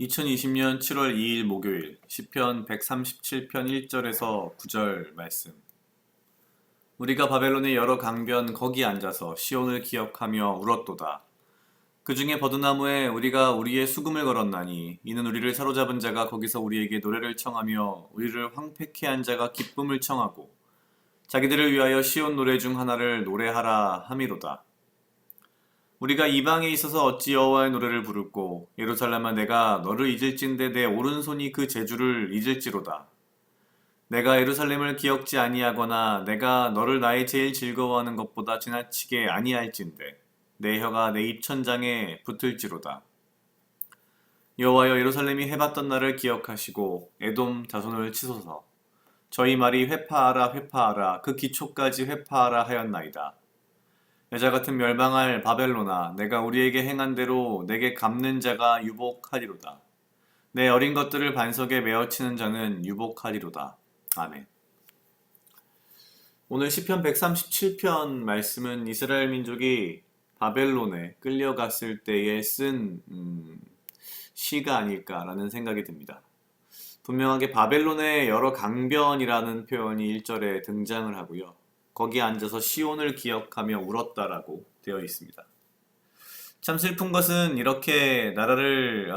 (2020년 7월 2일) 목요일 시편 137편 1절에서 9절 말씀. 우리가 바벨론의 여러 강변 거기 앉아서 시온을 기억하며 울었도다. 그 중에 버드나무에 우리가 우리의 수금을 걸었나니 이는 우리를 사로잡은 자가 거기서 우리에게 노래를 청하며 우리를 황폐케 한 자가 기쁨을 청하고 자기들을 위하여 시온 노래 중 하나를 노래하라 함이로다. 우리가 이방에 있어서 어찌 여호와의 노래를 부르고 예루살렘아 내가 너를 잊을진대 내 오른손이 그 재주를 잊을지로다. 내가 예루살렘을 기억지 아니하거나 내가 너를 나의 제일 즐거워하는 것보다 지나치게 아니할진대 내 혀가 내 입천장에 붙을지로다. 여호와여 예루살렘이 해봤던 날을 기억하시고 에돔 자손을 치소서. 저희 말이 회파하라 회파하라 그 기초까지 회파하라 하였나이다. 여자 같은 멸망할 바벨로나 내가 우리에게 행한 대로 내게 갚는 자가 유복하리로다. 내 어린 것들을 반석에 메어치는 자는 유복하리로다. 아멘. 오늘 시편 137편 말씀은 이스라엘 민족이 바벨론에 끌려갔을 때에 쓴 시가 아닐까라는 생각이 듭니다. 분명하게 바벨론의 여러 강변이라는 표현이 1절에 등장을 하고요. 거기에 앉아서 시온을 기억하며 울었다라고 되어 있습니다. 참 슬픈 것은 이렇게 나라를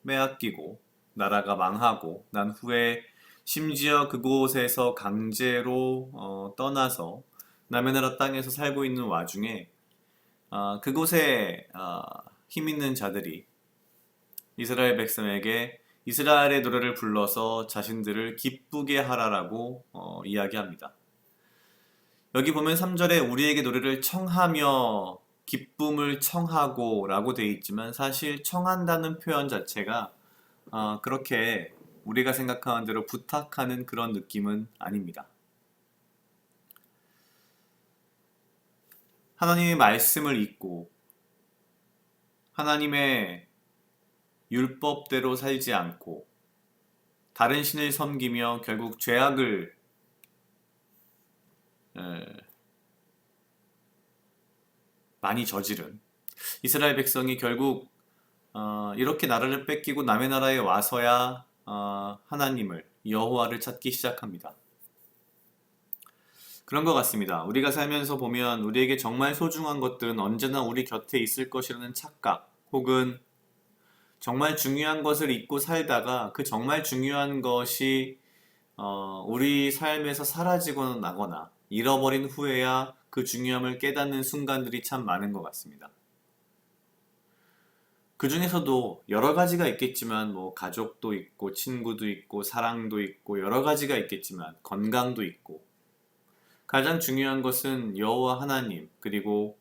빼앗기고 나라가 망하고 난 후에 심지어 그곳에서 강제로 떠나서 남의 나라 땅에서 살고 있는 와중에 그곳에 힘 있는 자들이 이스라엘 백성에게 이스라엘의 노래를 불러서 자신들을 기쁘게 하라라고 이야기합니다. 여기 보면 3절에 우리에게 노래를 청하며 기쁨을 청하고 라고 되어 있지만 사실 청한다는 표현 자체가 그렇게 우리가 생각하는 대로 부탁하는 그런 느낌은 아닙니다. 하나님의 말씀을 잊고 하나님의 율법대로 살지 않고 다른 신을 섬기며 결국 죄악을 많이 저지른 이스라엘 백성이 결국 이렇게 나라를 뺏기고 남의 나라에 와서야 하나님을 여호와를 찾기 시작합니다. 그런 것 같습니다. 우리가 살면서 보면 우리에게 정말 소중한 것들은 언제나 우리 곁에 있을 것이라는 착각 혹은 정말 중요한 것을 잊고 살다가 그 정말 중요한 것이 우리 삶에서 사라지고 나거나 잃어버린 후에야 그 중요함을 깨닫는 순간들이 참 많은 것 같습니다. 그 중에서도 여러 가지가 있겠지만 뭐 가족도 있고 친구도 있고 사랑도 있고 여러 가지가 있겠지만 건강도 있고 가장 중요한 것은 여호와 하나님 그리고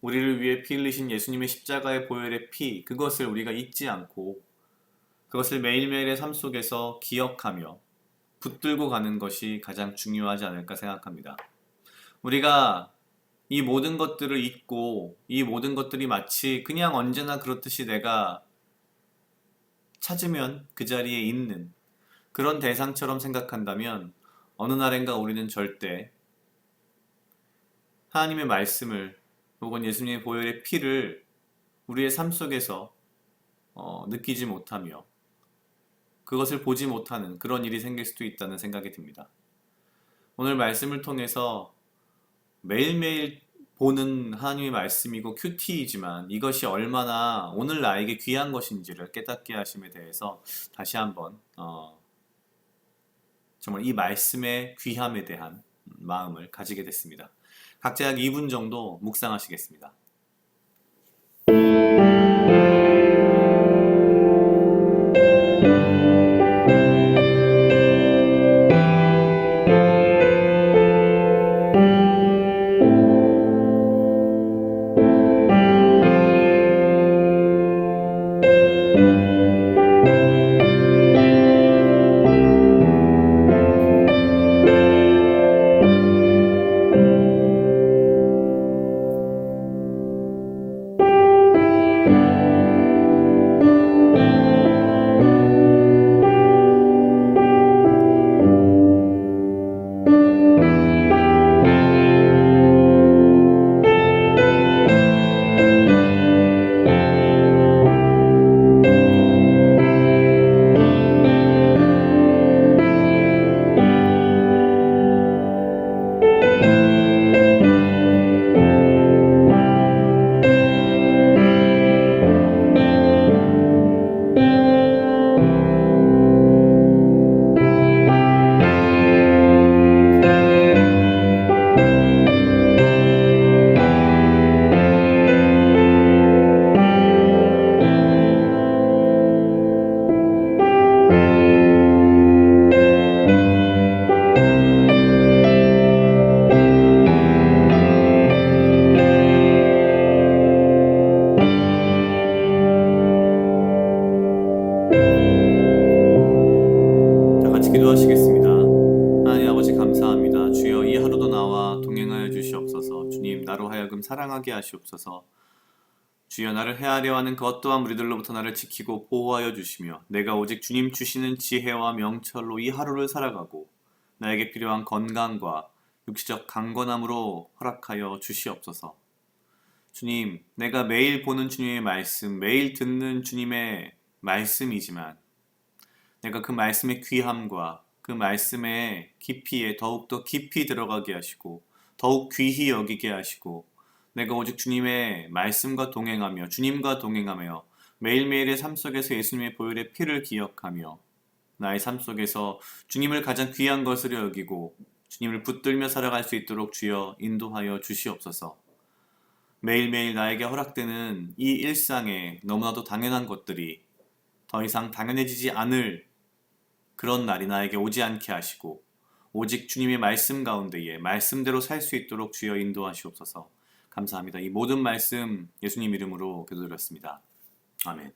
우리를 위해 피 흘리신 예수님의 십자가의 보혈의 피 그것을 우리가 잊지 않고 그것을 매일매일의 삶 속에서 기억하며 붙들고 가는 것이 가장 중요하지 않을까 생각합니다. 우리가 이 모든 것들을 잊고 이 모든 것들이 마치 그냥 언제나 그렇듯이 내가 찾으면 그 자리에 있는 그런 대상처럼 생각한다면 어느 날인가 우리는 절대 하나님의 말씀을 혹은 예수님의 보혈의 피를 우리의 삶 속에서 느끼지 못하며 그것을 보지 못하는 그런 일이 생길 수도 있다는 생각이 듭니다. 오늘 말씀을 통해서 매일매일 보는 하나님의 말씀이고 큐티이지만 이것이 얼마나 오늘 나에게 귀한 것인지를 깨닫게 하심에 대해서 다시 한번 정말 이 말씀의 귀함에 대한 마음을 가지게 됐습니다. 각자 약 2분 정도 묵상하시겠습니다. 나와 동행하여 주시옵소서. 주님, 나로 하여금 사랑하게 하시옵소서. 주여, 나를 헤아려 하는 그 어떠한 무리들로부터 나를 지키고 보호하여 주시며 내가 오직 주님 주시는 지혜와 명철로 이 하루를 살아가고 나에게 필요한 건강과 육체적 강건함으로 허락하여 주시옵소서. 주님, 내가 매일 보는 주님의 말씀, 매일 듣는 주님의 말씀이지만 내가 그 말씀의 귀함과 그 말씀의 깊이에 더욱더 깊이 들어가게 하시고 더욱 귀히 여기게 하시고 내가 오직 주님의 말씀과 동행하며 주님과 동행하며 매일매일의 삶 속에서 예수님의 보혈의 피를 기억하며 나의 삶 속에서 주님을 가장 귀한 것으로 여기고 주님을 붙들며 살아갈 수 있도록 주여 인도하여 주시옵소서. 매일매일 나에게 허락되는 이 일상에 너무나도 당연한 것들이 더 이상 당연해지지 않을 그런 날이 나에게 오지 않게 하시고 오직 주님의 말씀 가운데에 말씀대로 살 수 있도록 주여 인도하시옵소서. 감사합니다. 이 모든 말씀 예수님 이름으로 기도드렸습니다. 아멘.